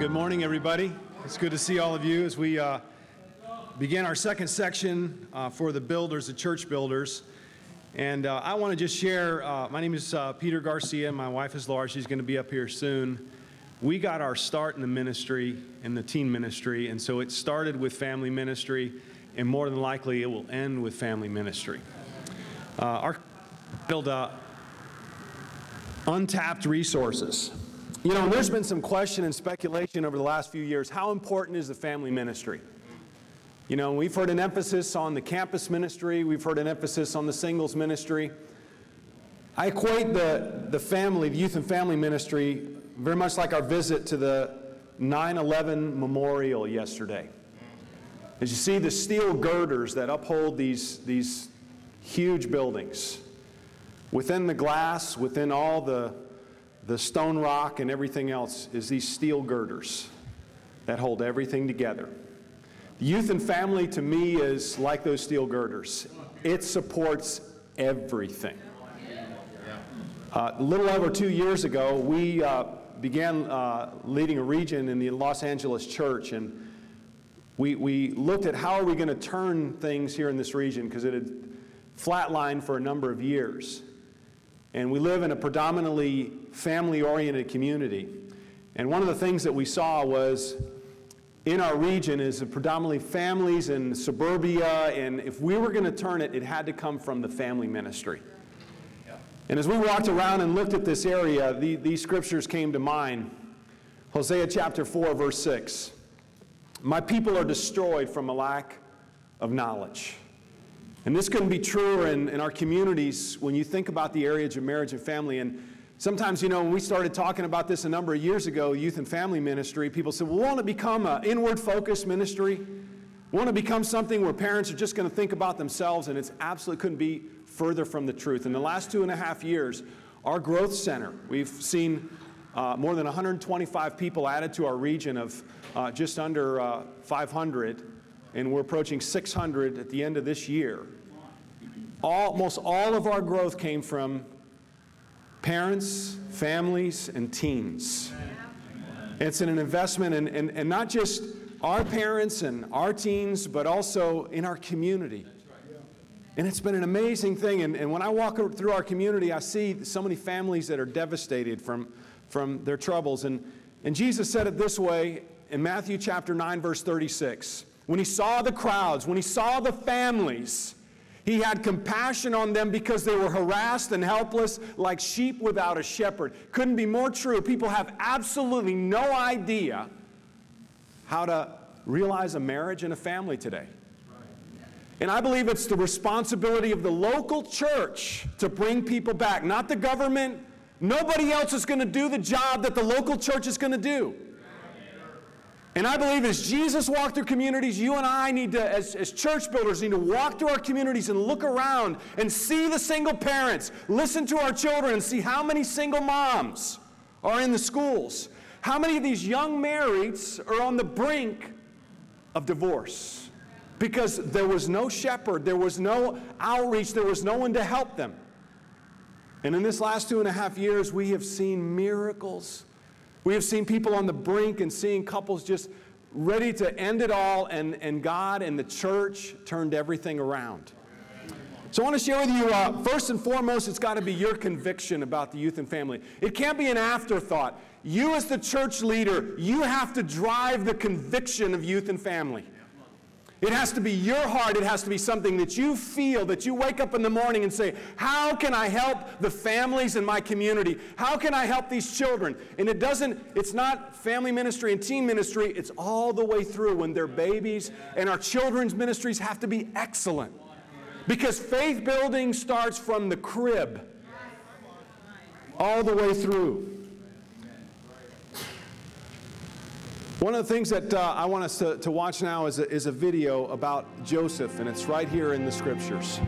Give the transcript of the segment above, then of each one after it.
Good morning, everybody. It's good to see all of you as we begin our second section for the builders, the church builders. And I want to just share, my name is Peter Garcia. My wife is Laura. She's going to be up here soon. We got our start in the ministry, in the teen ministry, and so it started with family ministry, and more than likely it will end with family ministry. Our titled Untapped Resources. You know, there's been some question and speculation over the last few years. How important is the family ministry? You know, we've heard an emphasis on the campus ministry. We've heard an emphasis on the singles ministry. I equate the family, the youth and family ministry, very much like our visit to the 9/11 memorial yesterday. As you see the steel girders that uphold these huge buildings, within the glass, within all the stone rock and everything else is these steel girders that hold everything together. Youth and family to me is like those steel girders. It supports everything. A little over 2 years ago, we began leading a region in the Los Angeles church, and we looked at how are we going to turn things here in this region because it had flatlined for a number of years. And we live in a predominantly family-oriented community. And one of the things that we saw was in our region is predominantly families in suburbia, and if we were going to turn it, it had to come from the family ministry. And as we walked around and looked at this area, these scriptures came to mind. Hosea chapter 4, verse 6. My people are destroyed from a lack of knowledge. And this couldn't be truer in our communities when you think about the areas of marriage and family. And sometimes, you know, when we started talking about this a number of years ago, youth and family ministry, people said, well, won't it become an inward-focused ministry? Won't it become something where parents are just going to think about themselves? And it's absolutely couldn't be further from the truth. In the last 2.5 years, our growth center, we've seen more than 125 people added to our region of just under 500. And we're approaching 600 at the end of this year. Almost all of our growth came from parents, families, and teens. It's an investment in not just our parents and our teens, but also in our community. And it's been an amazing thing. And when I walk through our community, I see so many families that are devastated from their troubles. And Jesus said it this way in Matthew chapter 9, verse 36. When he saw the crowds, when he saw the families, he had compassion on them because they were harassed and helpless like sheep without a shepherd. Couldn't be more true. People have absolutely no idea how to realize a marriage and a family today. And I believe it's the responsibility of the local church to bring people back, not the government. Nobody else is going to do the job that the local church is going to do. And I believe as Jesus walked through communities, you and I need to, as church builders, need to walk through our communities and look around and see the single parents, listen to our children and see how many single moms are in the schools. How many of these young marrieds are on the brink of divorce? Because there was no shepherd, there was no outreach, there was no one to help them. And in this last 2.5 years, we have seen miracles. We have seen people on the brink and seeing couples just ready to end it all, and God and the church turned everything around. So I want to share with you, first and foremost, it's got to be your conviction about the youth and family. It can't be an afterthought. You as the church leader, you have to drive the conviction of youth and family. It has to be your heart. It has to be something that you feel, that you wake up in the morning and say, how can I help the families in my community? How can I help these children? And it's not family ministry and teen ministry. It's all the way through when they're babies. And our children's ministries have to be excellent. Because faith building starts from the crib all the way through. One of the things that I want us to watch now is a video about Joseph, and it's right here in the scriptures.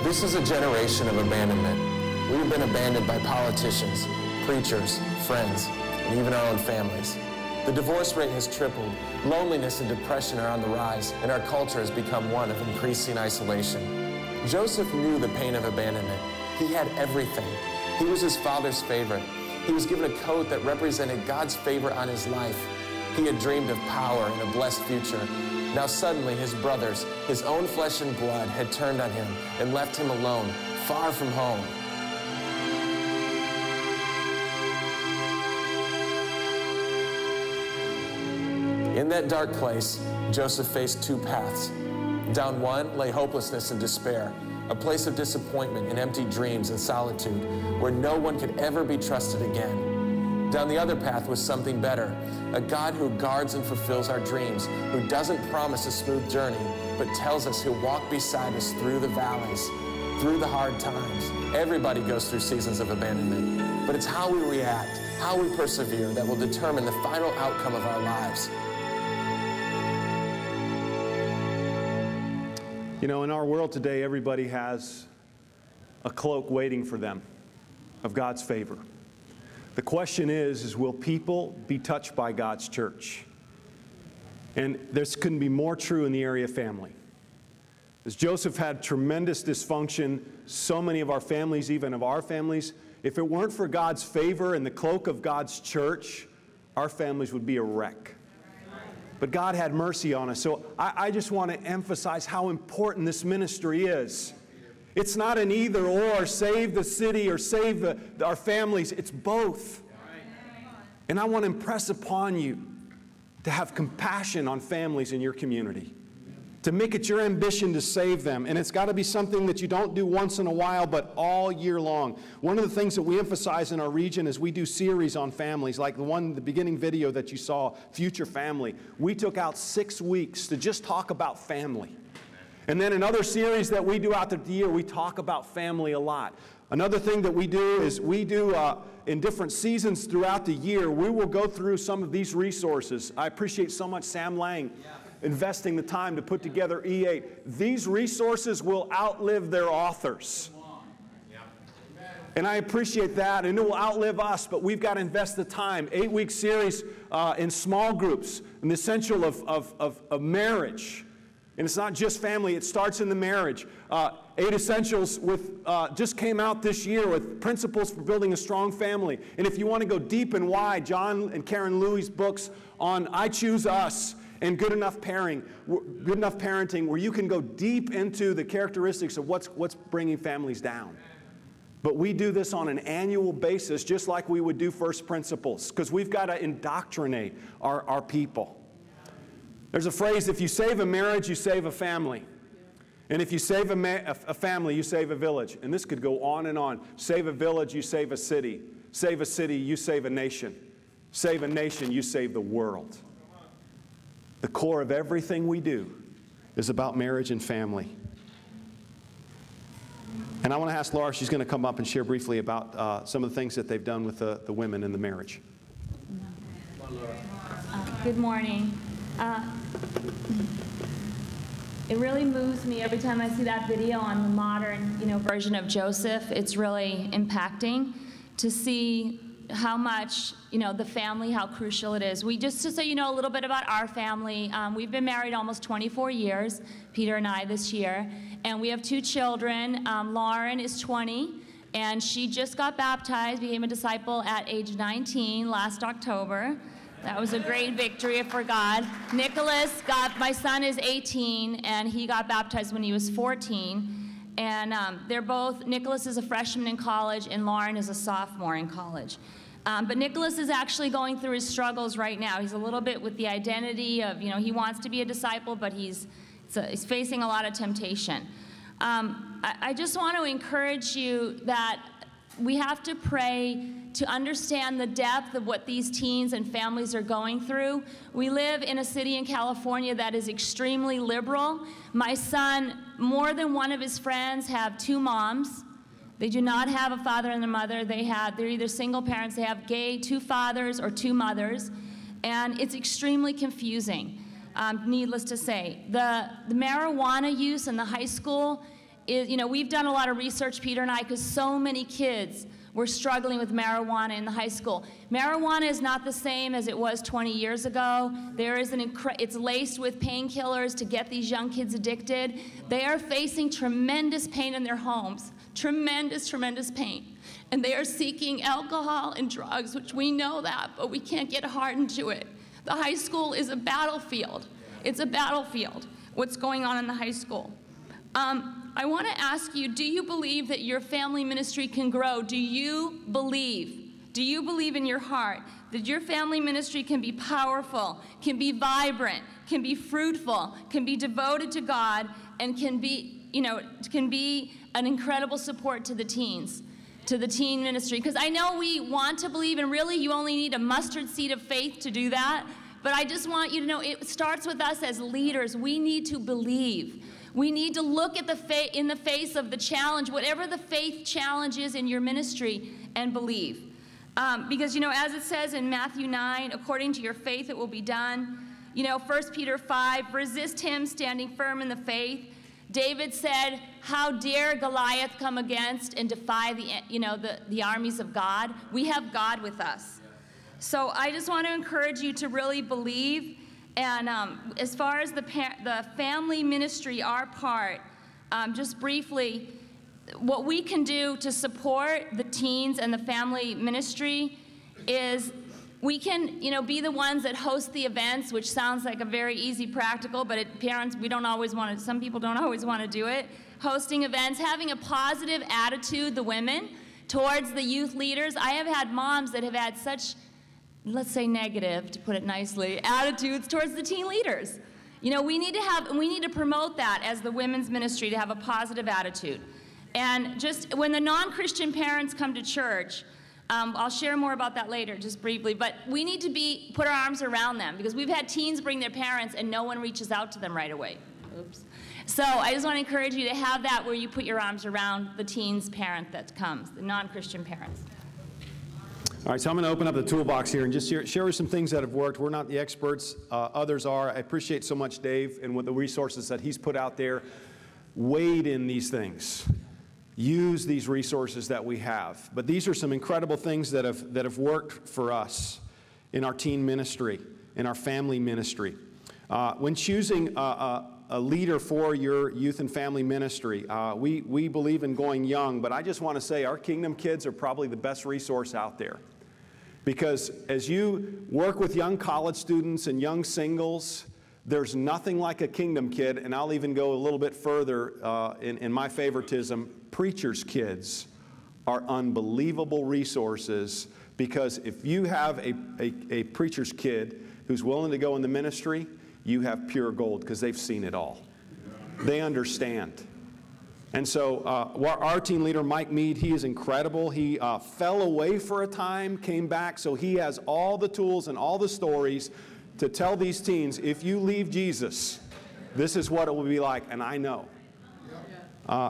This is a generation of abandonment. We have been abandoned by politicians, preachers, friends, and even our own families. The divorce rate has tripled, loneliness and depression are on the rise, and our culture has become one of increasing isolation. Joseph knew the pain of abandonment. He had everything. He was his father's favorite. He was given a coat that represented God's favor on his life. He had dreamed of power and a blessed future. Now suddenly his brothers, his own flesh and blood, had turned on him and left him alone, far from home. In that dark place, Joseph faced two paths. Down one lay hopelessness and despair, a place of disappointment and empty dreams and solitude, where no one could ever be trusted again. Down the other path was something better, a God who guards and fulfills our dreams, who doesn't promise a smooth journey, but tells us he'll walk beside us through the valleys, through the hard times. Everybody goes through seasons of abandonment, but it's how we react, how we persevere that will determine the final outcome of our lives. You know, in our world today, everybody has a cloak waiting for them of God's favor. The question is will people be touched by God's church? And this couldn't be more true in the area of family. As Joseph had tremendous dysfunction, so many of our families, even of our families, if it weren't for God's favor and the cloak of God's church, our families would be a wreck. But God had mercy on us. So I just want to emphasize how important this ministry is. It's not an either or, save the city or save our families. It's both. And I want to impress upon you to have compassion on families in your community, to make it your ambition to save them. And it's got to be something that you don't do once in a while, but all year long. One of the things that we emphasize in our region is we do series on families, like the beginning video that you saw, Future Family. We took out 6 weeks to just talk about family. And then in other series that we do out the year, we talk about family a lot. Another thing that we do is in different seasons throughout the year, we will go through some of these resources. I appreciate so much Sam Lang investing the time to put together E8. These resources will outlive their authors. And I appreciate that, and it will outlive us, but we've got to invest the time. 8-week series in small groups, and the essential of marriage. And it's not just family, it starts in the marriage. 8 Essentials just came out this year with principles for building a strong family. And if you want to go deep and wide, John and Karen Louie's books on I Choose Us and Good Enough Parenting, where you can go deep into the characteristics of what's bringing families down. But we do this on an annual basis, just like we would do First Principles, because we've got to indoctrinate our people. There's a phrase, if you save a marriage, you save a family. And if you save a family, you save a village. And this could go on and on. Save a village, you save a city. Save a city, you save a nation. Save a nation, you save the world. The core of everything we do is about marriage and family. And I want to ask Laura, she's going to come up and share briefly about some of the things that they've done with the women in the marriage. Good morning. It really moves me every time I see that video on the modern, version of Joseph. It's really impacting to see how much, the family, how crucial it is. Just so you know a little bit about our family, we've been married almost 24 years, Peter and I this year, and we have 2 children. Lauren is 20, and she just got baptized, became a disciple at age 19 last October. That was a great victory for God. My son is 18, and he got baptized when he was 14. And Nicholas is a freshman in college, and Lauren is a sophomore in college. But Nicholas is actually going through his struggles right now. He's a little bit with the identity of, he wants to be a disciple, but he's facing a lot of temptation. I just want to encourage you that we have to pray to understand the depth of what these teens and families are going through. We live in a city in California that is extremely liberal. My son, more than one of his friends have 2 moms. They do not have a father and a mother. They're either single parents. They have 2 fathers or 2 mothers. And it's extremely confusing, needless to say. The marijuana use in the high school you know, we've done a lot of research, Peter and I, because so many kids were struggling with marijuana in the high school. Marijuana is not the same as it was 20 years ago. There is it's laced with painkillers to get these young kids addicted. They are facing tremendous pain in their homes, tremendous, tremendous pain. And they are seeking alcohol and drugs, which we know that, but we can't get hardened to it. The high school is a battlefield. It's a battlefield, what's going on in the high school. I want to ask you, do you believe that your family ministry can grow? Do you believe in your heart that your family ministry can be powerful, can be vibrant, can be fruitful, can be devoted to God, and can be, you know, can be an incredible support to the teens, to the teen ministry? Because I know we want to believe, and really you only need a mustard seed of faith to do that, but I just want you to know it starts with us as leaders. We need to believe. We need to look at in the face of the challenge, whatever the faith challenge is in your ministry, and believe. Because, you know, as it says in Matthew 9, according to your faith it will be done. You know, 1 Peter 5, resist him standing firm in the faith. David said, how dare Goliath come against and defy the armies of God? We have God with us. So I just want to encourage you to really believe. And as far as the family ministry, our part, just briefly, what we can do to support the teens and the family ministry is we can, you know, be the ones that host the events, which sounds like a very easy practical, but parents, we don't always want to, some people don't always want to do it. Hosting events, having a positive attitude, the women, towards the youth leaders. I have had moms that have had such, let's say negative, to put it nicely, attitudes towards the teen leaders. You know, we need to promote that as the women's ministry, to have a positive attitude. And just when the non-Christian parents come to church, I'll share more about that later, just briefly, but we need to put our arms around them, because we've had teens bring their parents and no one reaches out to them right away. Oops. So I just want to encourage you to have that where you put your arms around the teen's parent that comes, the non-Christian parents. All right, so I'm going to open up the toolbox here and just share some things that have worked. We're not the experts, others are. I appreciate so much Dave and what the resources that he's put out there. Wade in these things. Use these resources that we have. But these are some incredible things that have worked for us in our teen ministry, in our family ministry. When choosing a leader for your youth and family ministry, we believe in going young, but I just want to say our Kingdom kids are probably the best resource out there. Because as you work with young college students and young singles, there's nothing like a Kingdom kid, and I'll even go a little bit further in my favoritism. Preachers' kids are unbelievable resources, because if you have a preacher's kid who's willing to go in the ministry, you have pure gold, because they've seen it all. They understand. And so our teen leader, Mike Mead, he is incredible. He fell away for a time, came back, so he has all the tools and all the stories to tell these teens, if you leave Jesus, this is what it will be like, and I know.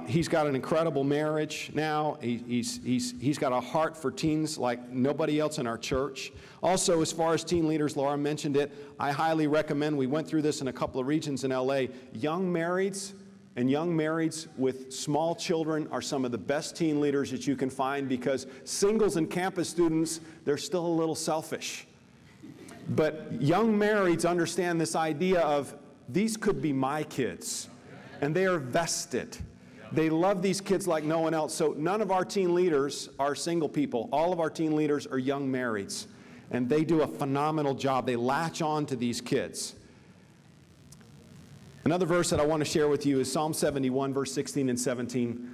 He's got an incredible marriage now. He's got a heart for teens like nobody else in our church. Also, as far as teen leaders, Laura mentioned it, I highly recommend, we went through this in a couple of regions in LA, young marrieds and young marrieds with small children are some of the best teen leaders that you can find, because singles and campus students, they're still a little selfish. But young marrieds understand this idea of, these could be my kids, and they are vested. They love these kids like no one else. So none of our teen leaders are single people. All of our teen leaders are young marrieds, and they do a phenomenal job. They latch on to these kids. Another verse that I want to share with you is Psalm 71, verse 16 and 17.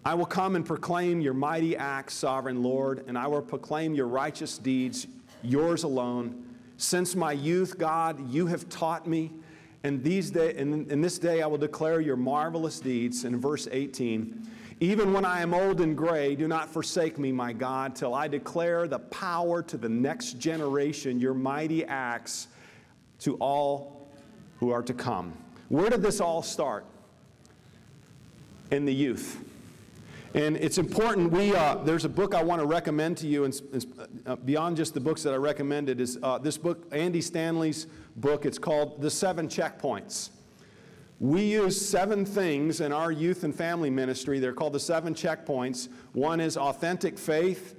I will come and proclaim your mighty acts, sovereign Lord, and I will proclaim your righteous deeds, yours alone. Since my youth, God, you have taught me, and in this day I will declare your marvelous deeds. In verse 18, even when I am old and gray, do not forsake me, my God, till I declare the power to the next generation, your mighty acts to all who are to come. Where did this all start? In the youth. And it's important, there's a book I want to recommend to you, and beyond just the books that I recommended, is this book, Andy Stanley's book. It's called The 7 Checkpoints. We use 7 things in our youth and family ministry. They're called the 7 checkpoints. One is authentic faith,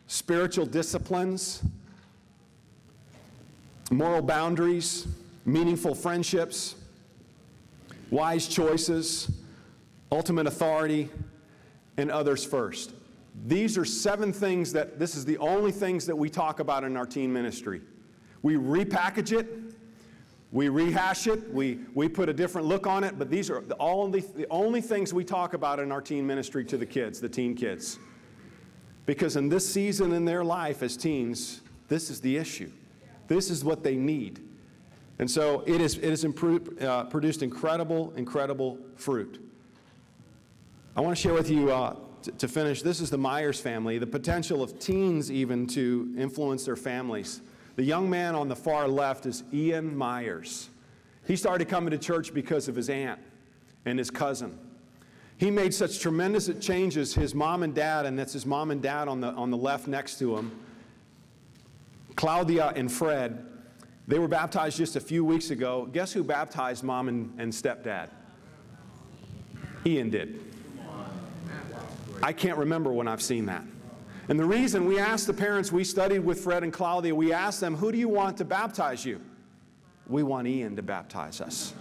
spiritual disciplines, moral boundaries, meaningful friendships, wise choices, ultimate authority, and others first. These are 7 things that, this is the only things that we talk about in our teen ministry. We repackage it, we rehash it, we put a different look on it, but these are the only things we talk about in our teen ministry to the kids, the teen kids. Because in this season in their life as teens, this is the issue. This is what they need. And so it has produced incredible fruit. I want to share with you, to finish, this is the Myers family, the potential of teens even to influence their families. The young man on the far left is Ian Myers. He started coming to church because of his aunt and his cousin. He made such tremendous changes, his mom and dad, and that's his mom and dad on the left next to him, Claudia and Fred, they were baptized just a few weeks ago. Guess who baptized mom and stepdad? Ian did. I can't remember when I've seen that. And the reason we asked the parents, we studied with Fred and Claudia, we asked them, who do you want to baptize you? We want Ian to baptize us.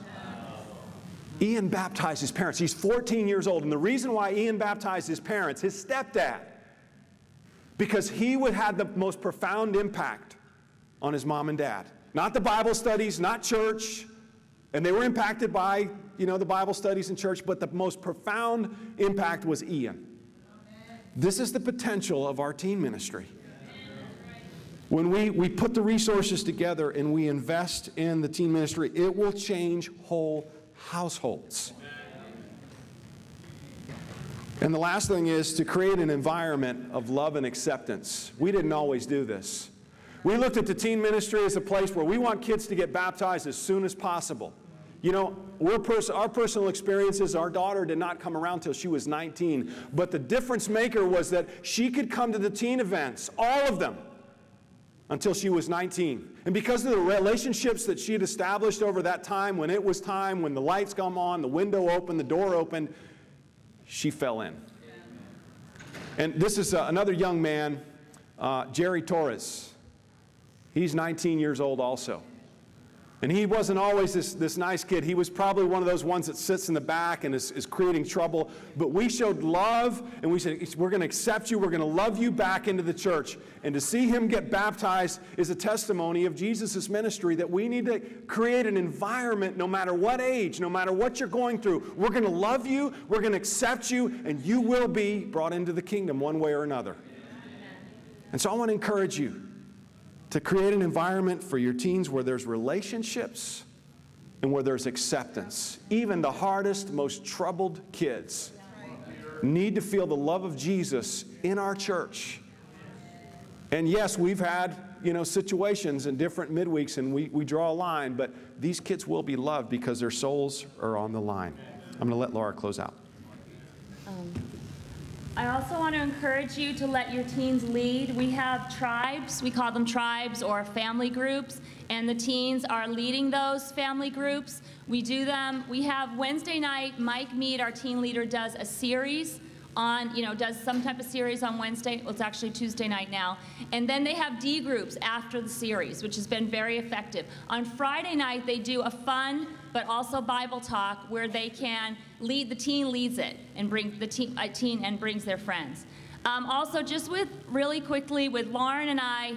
Ian baptized his parents. He's 14 years old. And the reason why Ian baptized his parents, his stepdad, because he would have the most profound impact on his mom and dad. Not the Bible studies, not church. And they were impacted by, the Bible studies in church, but the most profound impact was Ian. This is the potential of our teen ministry. When we put the resources together and we invest in the teen ministry, it will change whole households. And the last thing is to create an environment of love and acceptance. We didn't always do this. We looked at the teen ministry as a place where we want kids to get baptized as soon as possible. Our personal experiences, our daughter did not come around till she was 19. But the difference maker was that she could come to the teen events, all of them, until she was 19. And because of the relationships that she had established over that time, when it was time, when the lights come on, the window opened, the door opened, she fell in. And this is another young man, Jerry Torres. He's 19 years old also. And he wasn't always this nice kid. He was probably one of those ones that sits in the back and is creating trouble. But we showed love, and we said, we're going to accept you. We're going to love you back into the church. And to see him get baptized is a testimony of Jesus' ministry, that we need to create an environment, no matter what age, no matter what you're going through. We're going to love you, we're going to accept you, and you will be brought into the kingdom one way or another. And so I want to encourage you to create an environment for your teens where there's relationships and where there's acceptance. Even the hardest, most troubled kids need to feel the love of Jesus in our church. And yes, we've had, situations in different midweeks, and we draw a line, but these kids will be loved because their souls are on the line. I'm going to let Laura close out. I also want to encourage you to let your teens lead. We have tribes, we call them tribes or family groups, and the teens are leading those family groups. We do them, we have Wednesday night, Mike Mead, our teen leader, does a series on, does some type of series on Wednesday. Well, it's actually Tuesday night now. And then they have D groups after the series, which has been very effective. On Friday night, they do a fun but also Bible talk where they can lead, the teen leads it and bring the teen and brings their friends. Also, just really quickly with Lauren and I,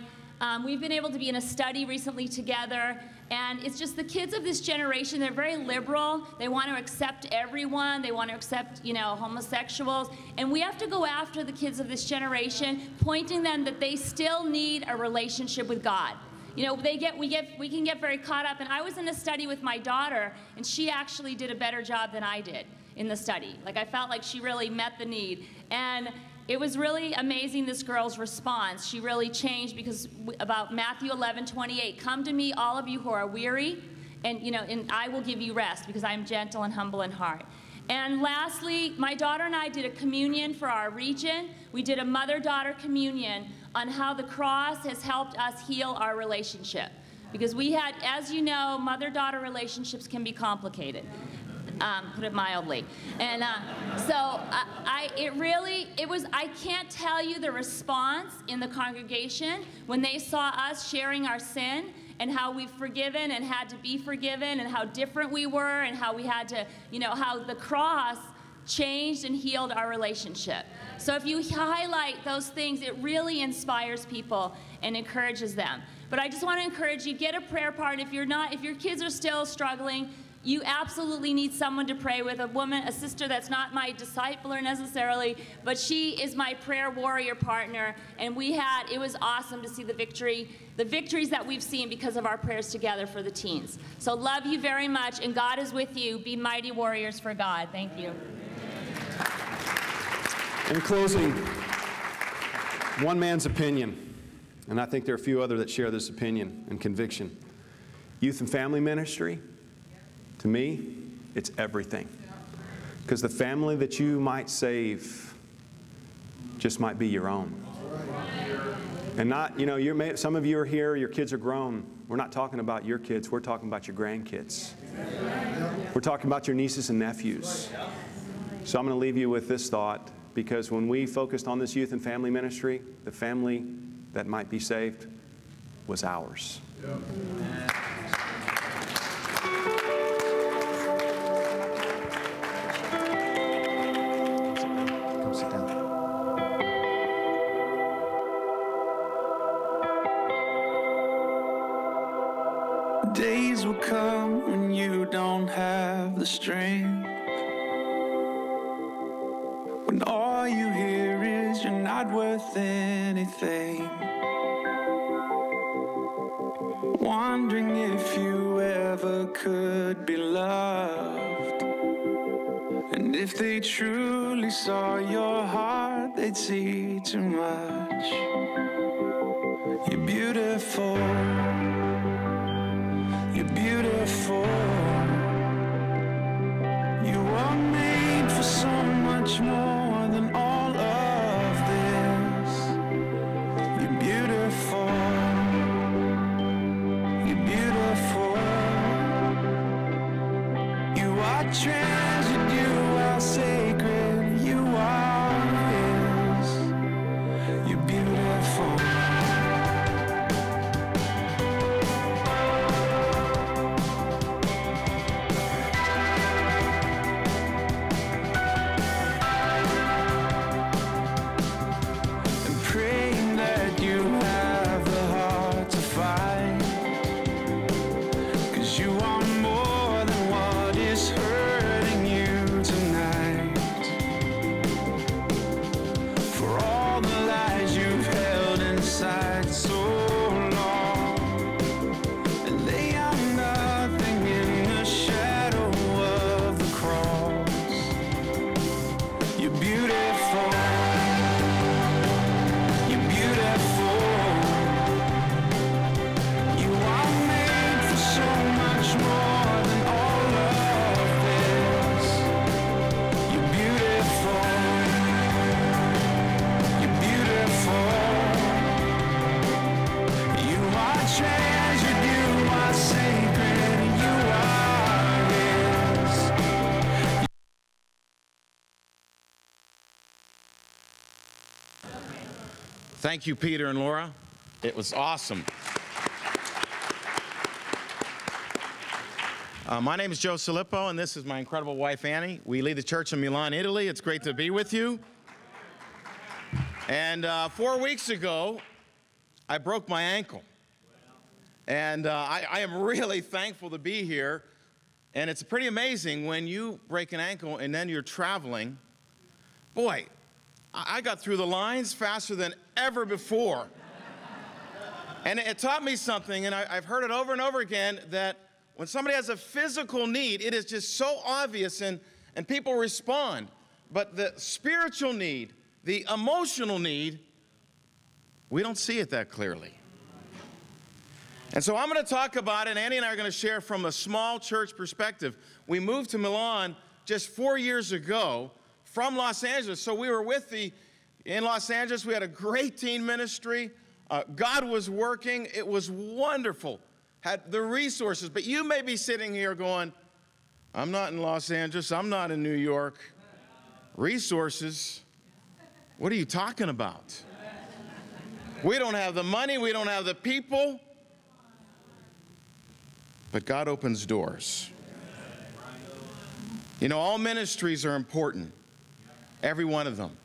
we've been able to be in a study recently together, and it's just the kids of this generation, they're very liberal. They want to accept everyone. They want to accept, homosexuals. And we have to go after the kids of this generation, pointing them that they still need a relationship with God. We can get very caught up. And I was in a study with my daughter, and she actually did a better job than I did in the study. I felt like she really met the need. And it was really amazing, this girl's response. She really changed because about Matthew 11:28, come to me, all of you who are weary, and I will give you rest because I am gentle and humble in heart. And lastly, my daughter and I did a communion for our region. We did a mother-daughter communion on how the cross has helped us heal our relationship. Because we had, as you know, mother-daughter relationships can be complicated. put it mildly. And I can't tell you the response in the congregation when they saw us sharing our sin and how we've forgiven and had to be forgiven and how different we were and how we had to, how the cross changed and healed our relationship. So if you highlight those things, it really inspires people and encourages them. But I just want to encourage you, get a prayer partner. If your kids are still struggling, you absolutely need someone to pray with, a sister that's not my discipler necessarily, but she is my prayer warrior partner. And it was awesome to see the victories that we've seen because of our prayers together for the teens. So love you very much, and God is with you. Be mighty warriors for God. Thank you. In closing, one man's opinion, and I think there are a few others that share this opinion and conviction. Youth and family ministry, to me, it's everything. Because the family that you might save just might be your own. And not, some of you are here, your kids are grown. We're not talking about your kids, we're talking about your grandkids. We're talking about your nieces and nephews. So I'm going to leave you with this thought, because when we focused on this youth and family ministry, the family that might be saved was ours. Days will come when you don't have the strength, when all you hear is you're not worth anything, wondering if you ever could be loved. And if they truly saw your heart, they'd see too much. You're beautiful. You're beautiful. You are made for so much more than all of this. You're beautiful. You're beautiful. You are treasured. You are sacred. You are His. You're beautiful. Thank you, Peter and Laura. It was awesome. My name is Joe Silipo, and this is my incredible wife, Annie. We lead the church in Milan, Italy. It's great to be with you. And 4 weeks ago, I broke my ankle. And I am really thankful to be here. And it's pretty amazing when you break an ankle and then you're traveling. Boy, I got through the lines faster than ever before. And it taught me something, and I've heard it over and over again, that when somebody has a physical need, it is just so obvious and people respond. But the spiritual need, the emotional need, we don't see it that clearly. And so I'm going to talk about it, and Andy and I are going to share from a small church perspective. We moved to Milan just 4 years ago from Los Angeles. So we were in Los Angeles. We had a great teen ministry. God was working. It was wonderful. Had the resources. But you may be sitting here going, I'm not in Los Angeles. I'm not in New York. Resources? What are you talking about? We don't have the money. We don't have the people. But God opens doors. You know, all ministries are important, every one of them.